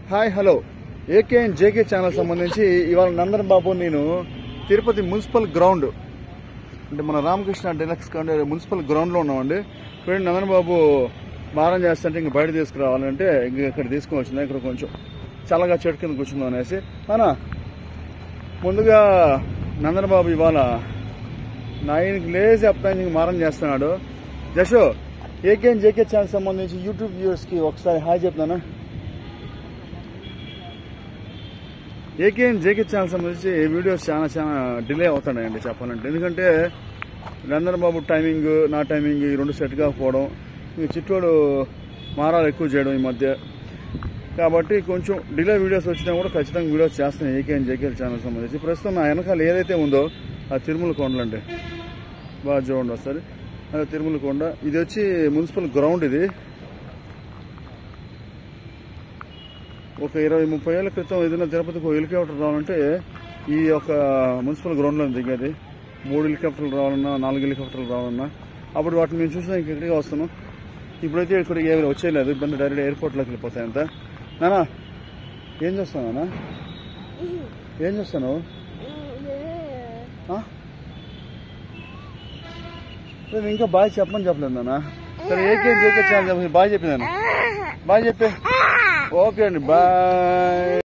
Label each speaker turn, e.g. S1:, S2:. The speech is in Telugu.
S1: Hi hello AK and JK channel సంబంధించి ఇవాళ నందన్ బాబు నేను తిరుపతి మున్సిపల్ గ్రౌండ్ అంటే మన రామకృష్ణ డెలక్స్ మున్సిపల్ గ్రౌండ్లో ఉన్నామండి. ఇప్పుడు నందన్ బాబు మారం చేస్తుంటే ఇంక బయట తీసుకురావాలంటే ఇంక ఇక్కడ తీసుకుని వచ్చింది. ఇక్కడ కొంచెం చల్లగా చెట్టు కింద కూర్చుందాం అనేసి. అనా ముందుగా నందన్ బాబు ఇవాళ 9కి లేచి అప్తానికి ఇంక మారం చేస్తున్నాడు. జషో ఏకే అండ్ జేకే ఛానల్ సంబంధించి యూట్యూబ్ వ్యూవర్స్కి ఒకసారి హాయ్ చెప్తానా. ఏకే అండ్ జేకే ఛానల్ సంబంధించి వీడియోస్ చాలా డిలే అవుతున్నాయండి చెప్పాలంటే. ఎందుకంటే నందన్ బాబు టైమింగ్ నా టైమింగ్ ఈ రెండు సెట్ కాకపోవడం, ఈ చిట్టోడు మారాలు ఎక్కువ చేయడం ఈ మధ్య, కాబట్టి కొంచెం డిలే వీడియోస్ వచ్చినా కూడా ఖచ్చితంగా వీడియోస్ చేస్తున్నాయి ఏకే అండ్ జేకే ఛానల్ సంబంధించి. ప్రస్తుతం నా వెనకాల ఏదైతే ఉందో ఆ తిరుమల కొండలండి, బాగా చూడండి ఒకసారి. అదే తిరుమల కొండ. ఇది వచ్చి మున్సిపల్ గ్రౌండ్. ఇది ఒక 20-30 ఏళ్ల క్రితం ఏదైనా తిరుపతికి హెలికాప్టర్ రావాలంటే ఈ యొక్క మున్సిపల్ గ్రౌండ్లో దిగేది. 3 హెలికాప్టర్లు రావాలన్నా 4 హెలికాప్టర్లు రావాలన్నా అప్పుడు వాటిని మేము చూసినా ఇంకెక్కడికి వస్తున్నాం. ఇప్పుడైతే ఇక్కడికి ఏమైనా వచ్చేయలేదు, ఇబ్బంది డైరెక్ట్ ఎయిర్పోర్ట్లోకి వెళ్ళిపోతాయి అంతా. నానా ఏం చేస్తావు? నానా ఏం చేస్తాను? ఇంకా బాయ్ చెప్పమని చెప్పలేదు నాన్న. సరే ఏకే జేకే ఛానల్ బాయ్ చెప్పినాను. బాయ్ చెప్పే. ఓకే అండి, బాయ్.